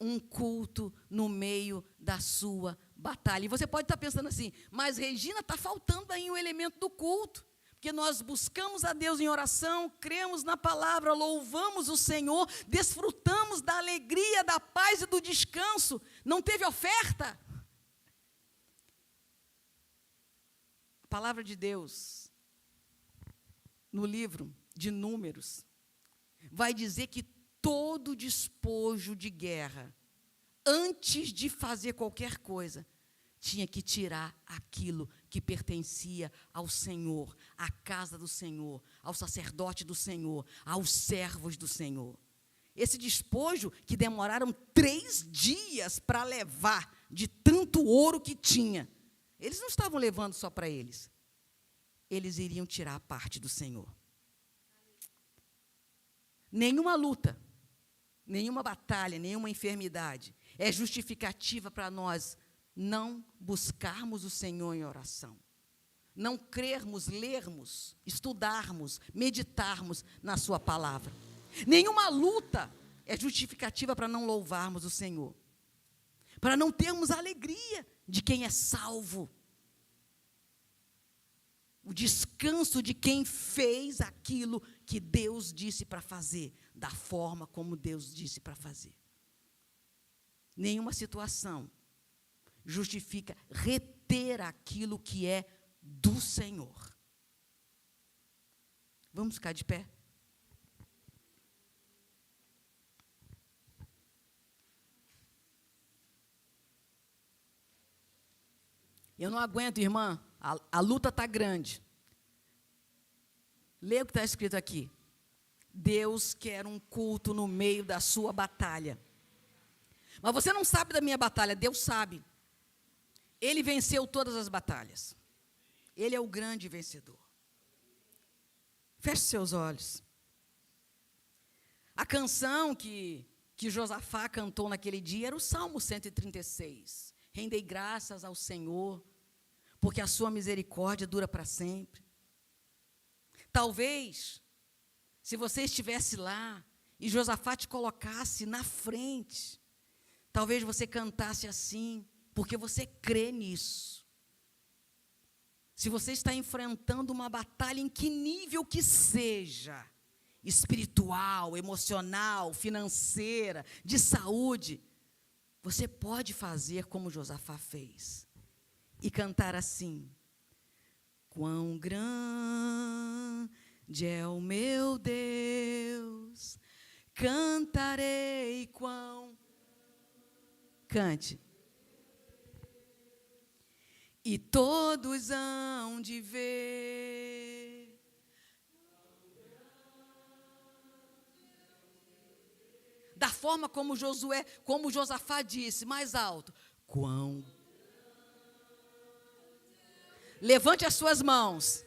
um culto no meio da sua batalha. E você pode estar pensando assim, mas Regina, está faltando aí um elemento do culto. Porque nós buscamos a Deus em oração, cremos na palavra, louvamos o Senhor, desfrutamos da alegria, da paz e do descanso. Não teve oferta? A palavra de Deus, no livro de Números, vai dizer que todo despojo de guerra, antes de fazer qualquer coisa, tinha que tirar aquilo que pertencia ao Senhor, à casa do Senhor, ao sacerdote do Senhor, aos servos do Senhor. Esse despojo que demoraram 3 dias para levar, de tanto ouro que tinha, eles não estavam levando só para eles. Eles iriam tirar a parte do Senhor. Nenhuma luta, nenhuma batalha, nenhuma enfermidade é justificativa para nós não buscarmos o Senhor em oração. Não crermos, lermos, estudarmos, meditarmos na sua palavra. Nenhuma luta é justificativa para não louvarmos o Senhor. Para não termos a alegria de quem é salvo. O descanso de quem fez aquilo que Deus disse para fazer, da forma como Deus disse para fazer. Nenhuma situação justifica reter aquilo que é do Senhor. Vamos ficar de pé? Eu não aguento, irmã, a luta está grande. Leia o que está escrito aqui. Deus quer um culto no meio da sua batalha. Mas você não sabe da minha batalha, Deus sabe. Ele venceu todas as batalhas. Ele é o grande vencedor. Feche seus olhos. A canção que Josafá cantou naquele dia era o Salmo 136. Rendei graças ao Senhor, porque a sua misericórdia dura para sempre. Talvez, se você estivesse lá e Josafá te colocasse na frente, talvez você cantasse assim, porque você crê nisso. Se você está enfrentando uma batalha em que nível que seja, espiritual, emocional, financeira, de saúde, você pode fazer como Josafá fez e cantar assim: quão grande é o meu Deus, cantarei quão... Cante. E todos hão de ver. Da forma como Josafá disse, mais alto. Quão. Levante as suas mãos.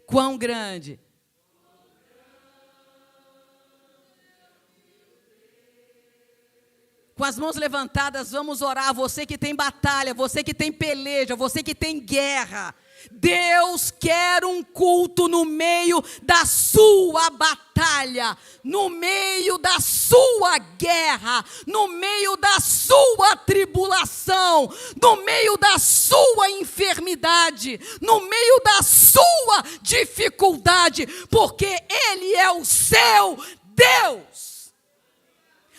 Quão grande. Com as mãos levantadas, vamos orar. Você que tem batalha, você que tem peleja, você que tem guerra. Deus quer um culto no meio da sua batalha, no meio da sua guerra, no meio da sua tribulação, no meio da sua enfermidade, no meio da sua dificuldade, porque Ele é o seu Deus.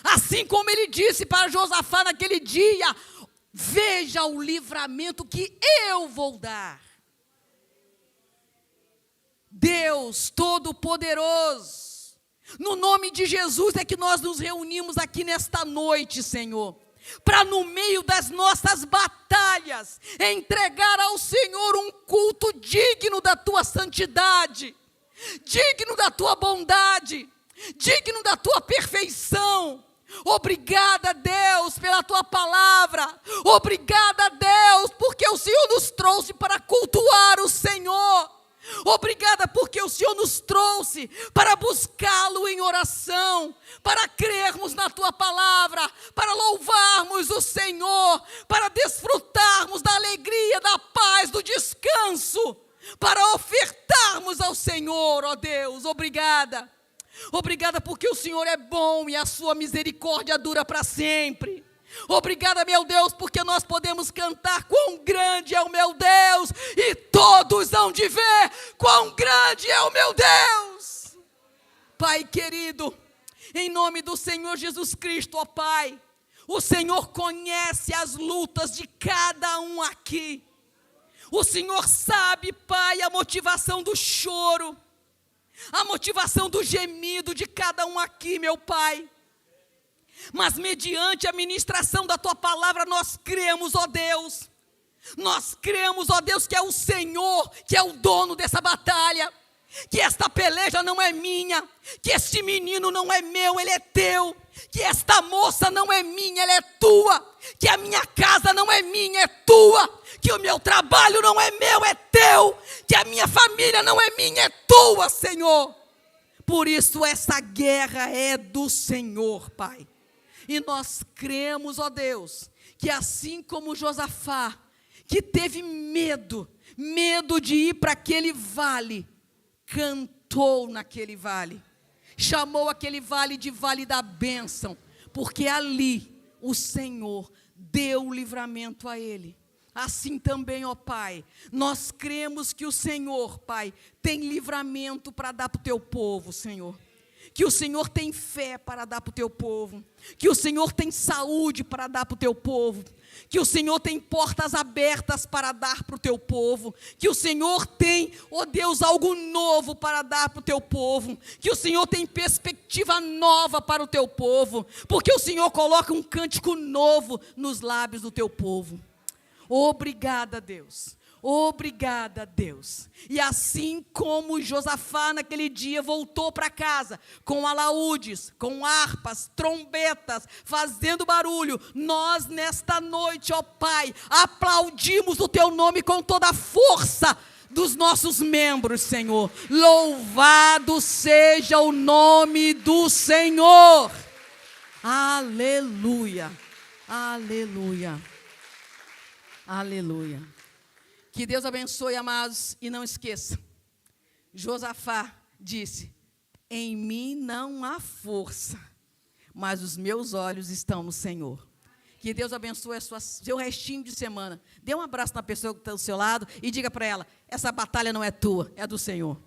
Assim como Ele disse para Josafá naquele dia: veja o livramento que eu vou dar. Deus Todo-Poderoso, no nome de Jesus é que nós nos reunimos aqui nesta noite, Senhor, para no meio das nossas batalhas, entregar ao Senhor um culto digno da Tua santidade, digno da Tua bondade, digno da Tua perfeição. Obrigada, Deus, pela Tua palavra. Obrigada, Deus, porque o Senhor nos trouxe para cultuar o Senhor. Obrigada porque o Senhor nos trouxe para buscá-lo em oração, para crermos na Tua palavra, para louvarmos o Senhor, para desfrutarmos da alegria, da paz, do descanso, para ofertarmos ao Senhor, ó Deus. Obrigada. Obrigada porque o Senhor é bom e a sua misericórdia dura para sempre. Obrigada, meu Deus, porque nós podemos cantar quão grande é o meu Deus, e todos hão de ver quão grande é o meu Deus. Pai querido, em nome do Senhor Jesus Cristo, ó Pai, o Senhor conhece as lutas de cada um aqui. O Senhor sabe, Pai, a motivação do choro, a motivação do gemido de cada um aqui, meu Pai. Mas mediante a ministração da Tua palavra, nós cremos, ó Deus. Nós cremos, ó Deus, que é o Senhor que é o dono dessa batalha. Que esta peleja não é minha. Que este menino não é meu, ele é Teu. Que esta moça não é minha, ela é Tua. Que a minha casa não é minha, é Tua. Que o meu trabalho não é meu, é Teu. Que a minha família não é minha, é Tua, Senhor. Por isso essa guerra é do Senhor, Pai. E nós cremos, ó Deus, que assim como Josafá, que teve medo de ir para aquele vale, cantou naquele vale, chamou aquele vale de vale da bênção, porque ali o Senhor deu livramento a ele. Assim também, ó Pai, nós cremos que o Senhor, Pai, tem livramento para dar para o Teu povo, Senhor. que o Senhor tem fé para dar para o teu povo, que o Senhor tem saúde para dar para o teu povo, que o Senhor tem portas abertas para dar para o teu povo, que o Senhor tem, ó Deus, algo novo para dar para o teu povo, que o Senhor tem perspectiva nova para o teu povo, porque o Senhor coloca um cântico novo nos lábios do teu povo. Obrigada, Deus. Obrigada, Deus. E assim como Josafá naquele dia voltou para casa com alaúdes, com harpas, trombetas, fazendo barulho, nós nesta noite, ó Pai, aplaudimos o teu nome com toda a força dos nossos membros, Senhor. Louvado seja o nome do Senhor. Aleluia. Aleluia. Aleluia. Que Deus abençoe, amados, e não esqueça, Josafá disse, em mim não há força, mas os meus olhos estão no Senhor. Que Deus abençoe seu restinho de semana. Dê um abraço na pessoa que está do seu lado e diga para ela, essa batalha não é tua, é do Senhor.